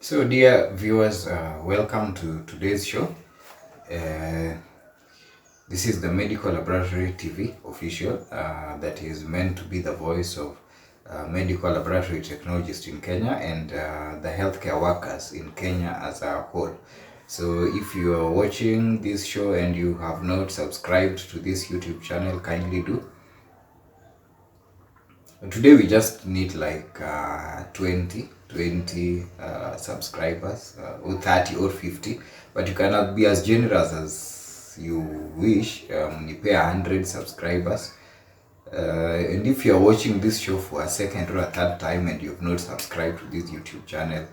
So, dear viewers, welcome to today's show. Uh, this is the Medical Laboratory TV official that is meant to be the voice of medical laboratory technologists in Kenya and the healthcare workers in Kenya as a whole. So, if you are watching this show and you have not subscribed to this YouTube channel, kindly do. Today we just need like 20 subscribers, or 30 or 50, but you cannot be as generous as you wish. You pay 100 subscribers, and if you're watching this show for a second or a third time and you've not subscribed to this YouTube channel,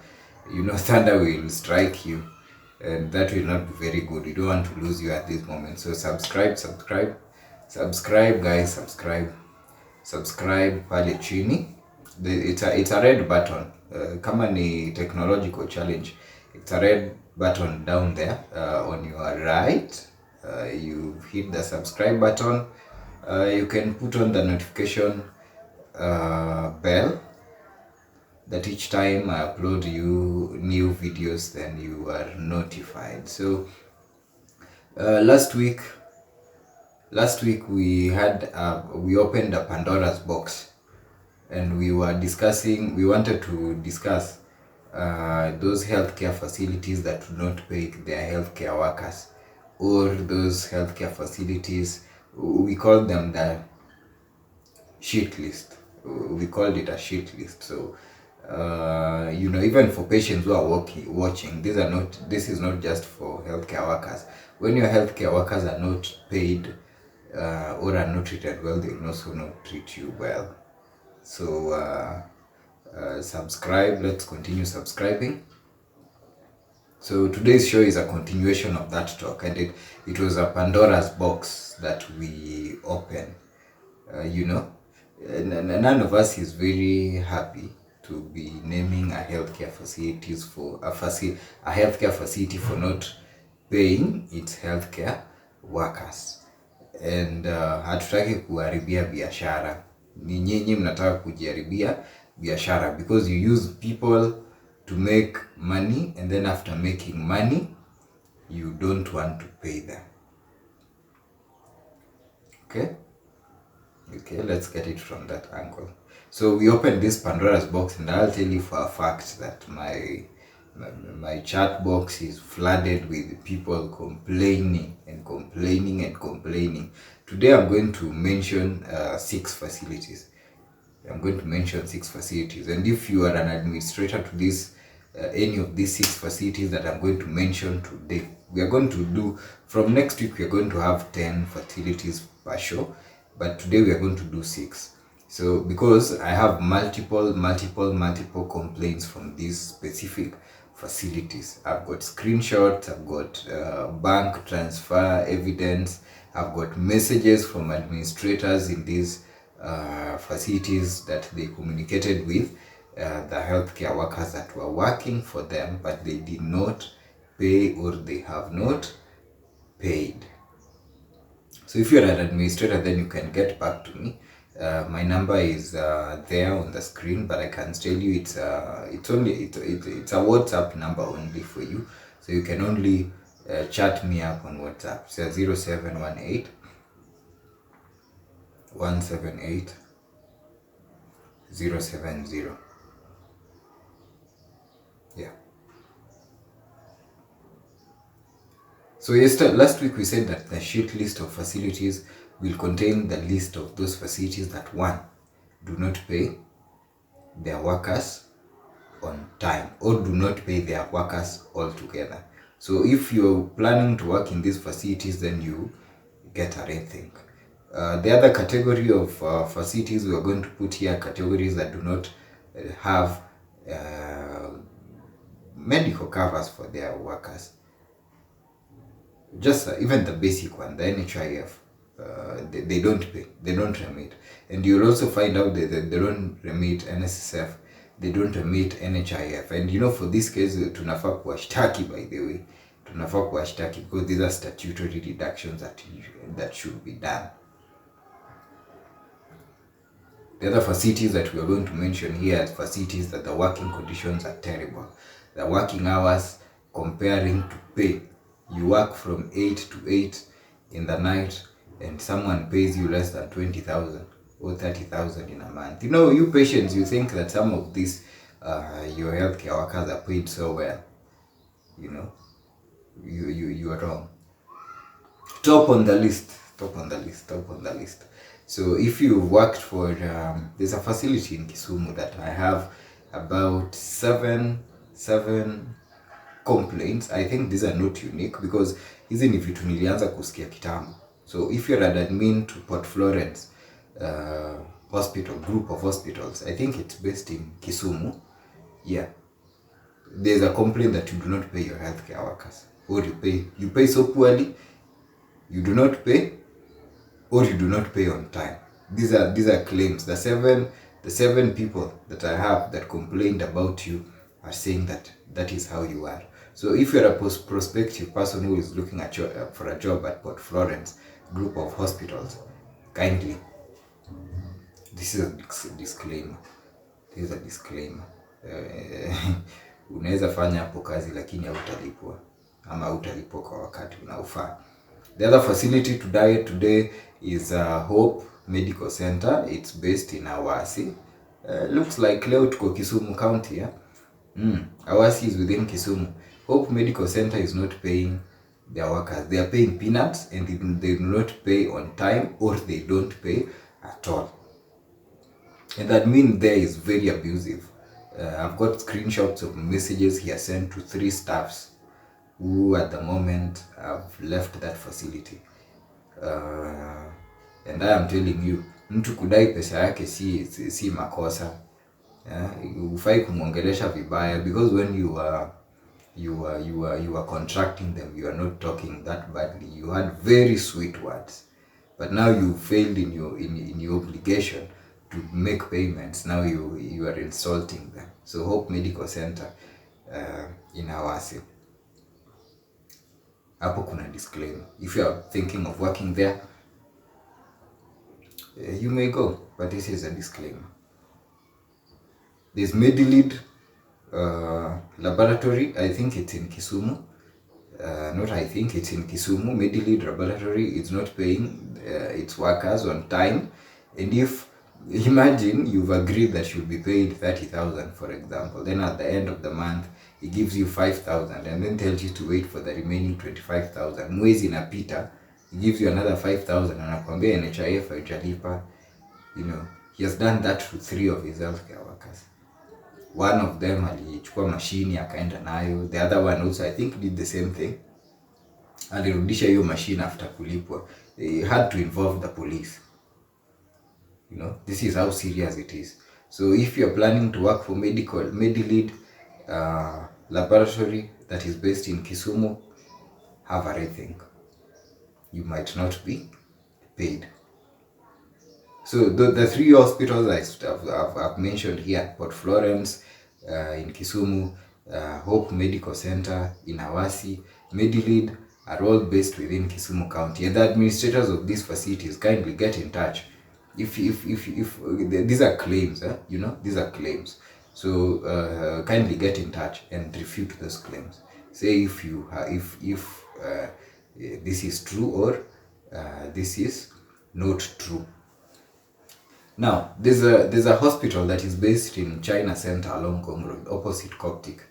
you know thunder will strike you, and that will not be very good. We don't want to lose you at this moment. So subscribe, guys, subscribe pale chini. It's a red button. Kama ni technological challenge, it's a red button down there on your right. You hit the subscribe button. You can put on the notification bell that each time I upload you new videos, then you are notified. So last week we had we opened a Pandora's box, and we wanted to discuss those healthcare facilities that do not pay their healthcare workers, or those healthcare facilities, we call them the shit list. We called it a shit list. So even for patients who are watching, this is not just for healthcare workers. When your healthcare workers are not paid or are not treated well, they will also not treat you well. So subscribe. Let's continue subscribing. So today's show is a continuation of that talk, and it was a Pandora's box that we opened. None of us is very happy to be naming a healthcare facility for not paying its healthcare workers, and hatutaki kuharibia biashara. Ni nyinyi mnataka kujiharibia biashara because you use people to make money, and then after making money you don't want to pay them. Okay, let's get it from that angle. So we opened this Pandora's box, and I'll tell you for a fact that my chat box is flooded with people complaining. Today I'm going to mention 6 facilities. And if you are an administrator to this any of these 6 facilities that I'm going to mention today, we are going to do, from next week we are going to have 10 facilities per show, but today we are going to do 6. So because I have multiple complaints from these specific facilities. I've got screenshots, I've got bank transfer evidence, I've got messages from administrators in these facilities that they communicated with the healthcare workers that were working for them, but they did not pay, or they have not paid. So if you're an administrator, then you can get back to me. My number is there on the screen, but I can tell you it's a WhatsApp number only for you. So you can only chat me up on WhatsApp. It's 0718 178 070. Yeah. So last week we said that the sheet list of facilities will contain the list of those facilities that, 1, do not pay their workers on time, or do not pay their workers altogether. So if you're planning to work in these facilities, then you get a rethink. The other category of facilities we are going to put here, categories that do not have medical covers for their workers. Just even the basic one, the NHIF, they don't pay, they don't remit. And you'll also find out that they don't remit NSSF, they don't remit NHIF. And for this case, tunafaa kuwashtaki, by the way. Tunafaa kuwashtaki because these are statutory deductions that should be done. The other facilities that we are going to mention here are facilities that the working conditions are terrible. The working hours comparing to pay. You work from 8 to 8 in the night and someone pays you less than 20,000 or 30,000 in a month. You know, you patients, you think that some of these your healthcare workers are paid so well. You know, you are wrong. Top on the list. So if you've worked for there's a facility in Kisumu that I have about seven complaints. I think these are not unique because hizi ni vitu nilianza kusikia kitambo. So if you're an admin to Port Florence hospital, group of hospitals, I think it's based in Kisumu. Yeah, there's a complaint that you do not pay your healthcare workers, or you pay so poorly, you do not pay, or you do not pay on time. These are claims. The seven people that I have that complained about you are saying that is how you are. So if you're a prospective person who is looking at for a job at Port Florence group of hospitals, kindly, this is a disclaimer. Unaweza fanya hapo kazi lakini hautalipwa ama hautalipwa kwa wakati unaofaa. The other facility today is Hope Medical Center. It's based in Awasi. Looks like leo tuko Kisumu County, yeah? Awasi is within Kisumu. Hope Medical Center is not paying their workers. They are paying peanuts and they do not pay on time, or they don't pay at all. And that means there is very abusive. I've got screenshots of messages he has sent to 3 staffs who at the moment have left that facility. And I am telling you, mtu kudai pesa yake si makosa. Ufai kumwongelesha vibaya, because when you are contracting them, you are not talking that badly. You had very sweet words, but now you failed in your obligation to make payments. Now you are insulting them. So Hope Medical Center in Awasi, hapo kuna disclaimer. If you are thinking of working there, you may go, but this is a disclaimer. There's Medilead Laboratory. I think it's in Kisumu. It's in Kisumu. Medilead Laboratory is not paying its workers on time. And if, imagine you've agreed that you'll be paid 30,000, for example, then at the end of the month, he gives you 5,000 and then tells you to wait for the remaining 25,000. Mwezi inapita, he gives you another 5,000 anakuambia NHIF haijalipa. You know, he has done that to 3 of his healthcare workers. One of them alichukua mashini akaenda nayo. The other one also I think did the same thing. Alirudisha hiyo machine after kulipwa. They had to involve the police. You know, this is how serious it is. So if you're planning to work for Medilead Laboratory that is based in Kisumu, have a rethink. You might not be paid. So the 3 hospitals I've mentioned here, Port Florence in Kisumu, Hope Medical Center in Awasi, Medilead, are all based within Kisumu County. And the administrators of these facilities kindly get in touch. If these are claims, you know, these are claims. So kindly get in touch and refute those claims. Say if this is true or this is not true. Now, there's a hospital that is based in China Center along Kong Road, opposite Coptic.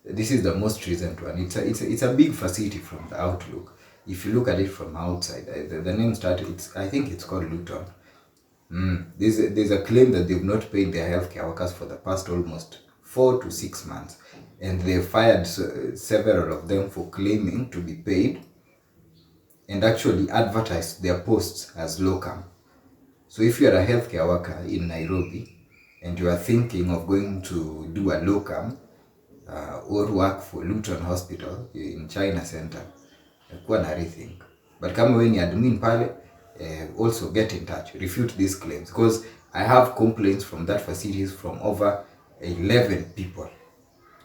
This is the most recent one. It's a big facility from the outlook. If you look at it from outside, the name started. I think it's called Luton. There's a claim that they've not paid their healthcare workers for the past almost 4 to 6 months, and they fired several of them for claiming to be paid, and actually advertised their posts as locum. So if you are a healthcare worker in Nairobi and you are thinking of going to do a locum or work for Luton Hospital in China Center, kuwa na rethink. But kama wewe ni admin pale, also get in touch, refute these claims, because I have complaints from that facilities from over 11 people.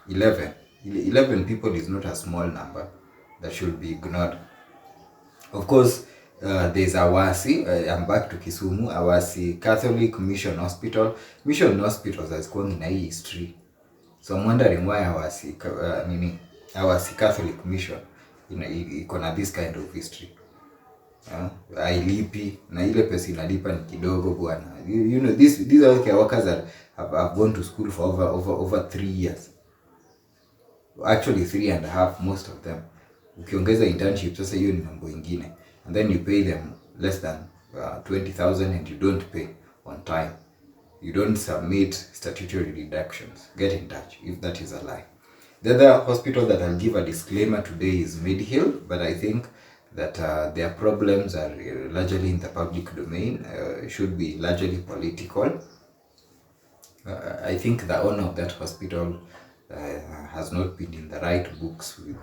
11 people is not a small number that should be ignored. Of course, There's Awasi. I'm back to Kisumu. Awasi Catholic Mission Hospital. Mission hospitals has gone in a history. So I'm wondering why Awasi Catholic Mission iko na this kind of history. Hailipi na ile pesa inalipa ni kidogo bwana. You know these healthcare workers have gone to school for over 3 years. Actually 3.5 most of them. Ukiongeza internship sasa hiyo ni mambo ingine. And then you pay them less than 20,000 and you don't pay on time. You don't submit statutory deductions. Get in touch if that is a lie. The other hospital that I'll give a disclaimer today is Medihill, but I think that their problems are largely in the public domain, should be largely political. I think the owner of that hospital has not been in the right books with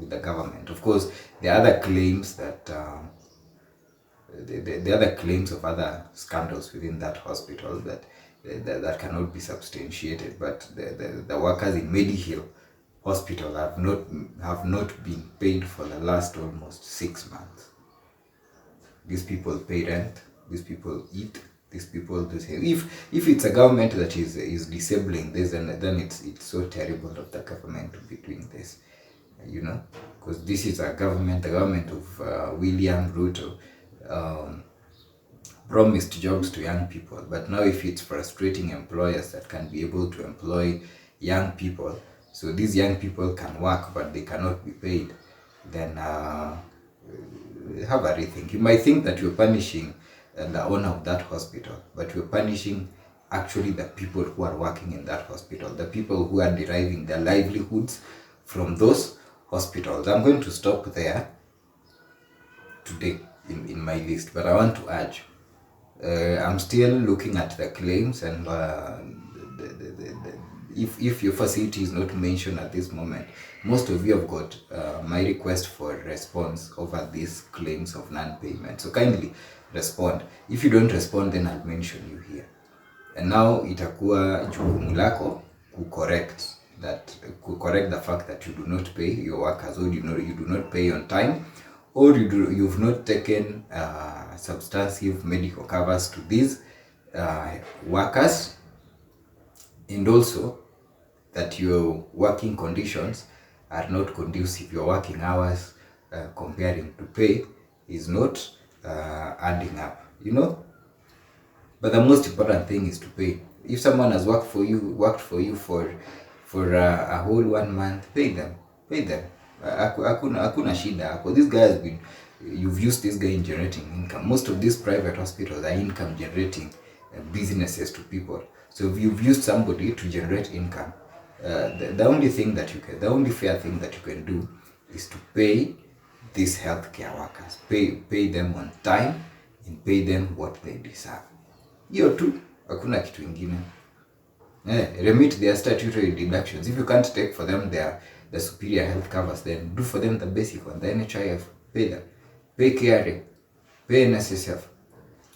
the government. Of course, there are other claims that the other claims of other scandals within that hospital that cannot be substantiated. But the workers in Medihill Hospital have not been paid for the last almost 6 months. These people pay rent. These people eat. These people do say, if it's a government that is disabling this, then it's so terrible of the government to be doing this, you know, because this is the government of William Ruto promised jobs to young people, but now if it's frustrating employers that can be able to employ young people, so these young people can work but they cannot be paid, then have a rethink. You might think that you're punishing the owner of that hospital, but you're punishing actually the people who are working in that hospital, the people who are deriving their livelihoods from those hospitals. I'm going to stop there today in my list, but I want to urge, I'm still looking at the claims, and if your facility is not mentioned at this moment, most of you have got my request for response over these claims of non-payment. So kindly respond. If you don't respond, then I'll mention you here. And now itakuwa jukumu lako correct the fact that you do not pay your workers, or you do not pay on time, or you've not taken substantive medical covers to these workers, and also that your working conditions are not conducive. Your working hours comparing to pay is not adding up, you know. But the most important thing is to pay. If someone has worked for you for a whole 1 month, pay them. Hakuna shida hapo. This guy has been, you've used this guy in generating income. Most of these private hospitals are income generating businesses to people. So if you've used somebody to generate income, the only fair thing that you can do is to pay these healthcare workers. Pay them on time and pay them what they deserve. Hiyo tu, hakuna kitu ingine. Remit their statutory deductions. If you can't take for them the superior health covers, then do for them the basic one, the NHIF. Pay them. Pay KRA. Pay NSSF.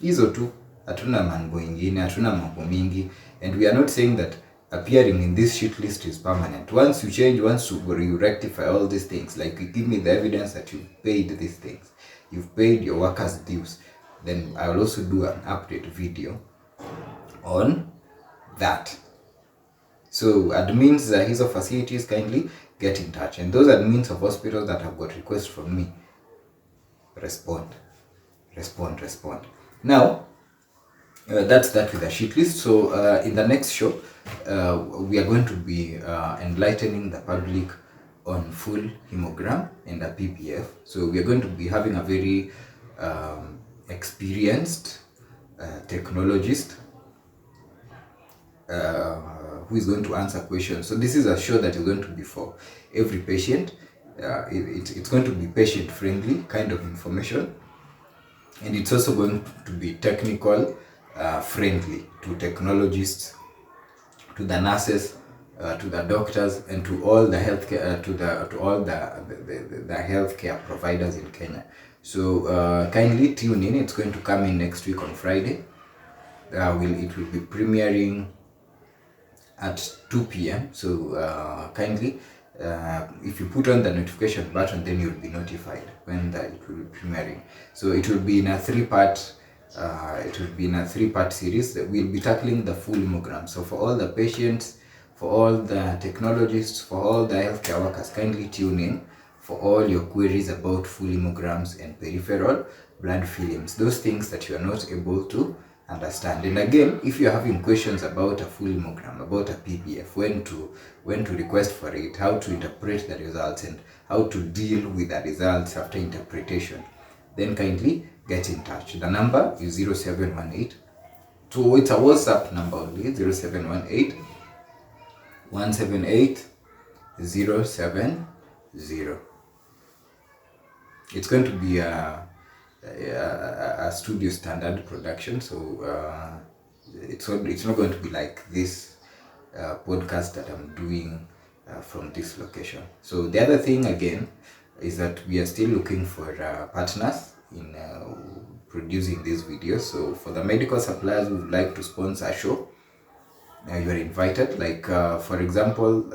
Hizo tu, hatuna mambo ingine, hatuna mambo mingi. And we are not saying that appearing in this shit list is permanent. Once you change, once you rectify all these things, like you give me the evidence that you paid these things, you've paid your workers' dues, then I will also do an update video on that. So admins hizo facilities, kindly get in touch, and those admins of hospitals that have got requests from me, respond. Now that's that with the shit list. So in the next show, we are going to be enlightening the public on full hemogram and a PPF. So we are going to be having a very experienced technologist who is going to answer questions. So this is a show that is going to be for every patient. It's going to be patient friendly kind of information, and it's also going to be technical friendly to technologists, to the nurses, to the doctors, and to all the healthcare to all the healthcare providers in Kenya. So kindly tune in. It's going to come in next week on Friday. It will be premiering at 2 p.m. So kindly if you put on the notification button, then you'll be notified when it will be premiering. So it will be in a three-part series that we'll be tackling the full hemogram. So for all the patients, for all the technologists, for all the healthcare workers, kindly tune in for all your queries about full hemograms and peripheral blood films, those things that you are not able to understand. And again, if you're having questions about a full hemogram, about a PPF, when to request for it, how to interpret the results, and how to deal with the results after interpretation, then kindly get in touch. The number is 0718. So it's a WhatsApp number only, 0718 178 070. It's going to be a studio standard production, so it's not going to be like this podcast that I'm doing from this location. So the other thing again is that we are still looking for partners in producing these videos. So for the medical suppliers who would like to sponsor a show, you are invited. Like for example,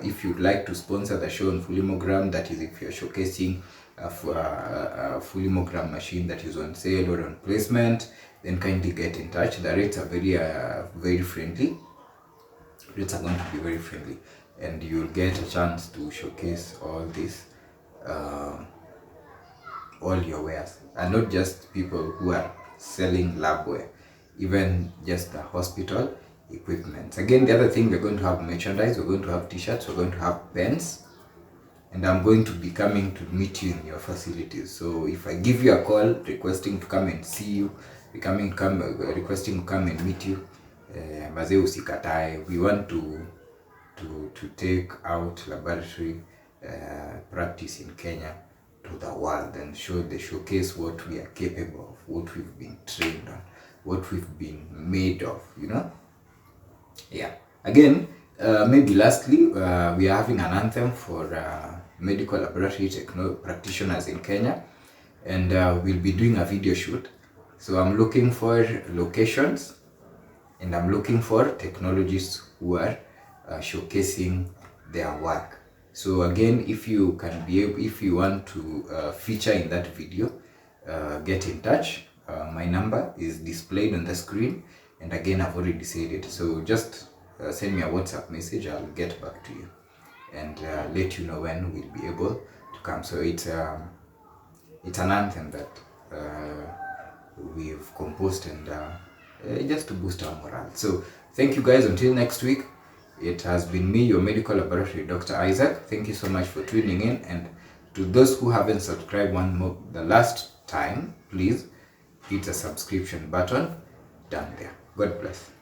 if you'd like to sponsor the show on full hemogram, that is if you're showcasing a full hemogram machine that is on sale or on placement, then kindly get in touch. The rates are very friendly. Rates are going to be very friendly, and you'll get a chance to showcase all this, all your wares, and not just people who are selling labware, even just the hospital equipment. Again, the other thing, we're going to have merchandise, we're going to have t-shirts, we're going to have pens, and I'm going to be coming to meet you in your facilities. So if I give you a call requesting to come and see you, requesting to come and meet you, mazee usikatae. We want to take out laboratory practice in Kenya to the world and showcase what we are capable of, what we've been trained on, what we've been made of, you know. Yeah. Again, maybe lastly, we are having an anthem for medical laboratory practitioners in Kenya, and we'll be doing a video shoot. So I'm looking for locations, and I'm looking for technologists who are showcasing their work. So again, if you want to feature in that video, get in touch. My number is displayed on the screen, and again, I've already said it. So just send me a WhatsApp message. I'll get back to you and let you know when we'll be able to come. So it's an anthem that we've composed, and just to boost our morale. So thank you guys. Until next week, it has been me, your medical laboratory Dr. Isaac. Thank you so much for tuning in, and to those who haven't subscribed the last time, please hit the subscription button down there. God bless.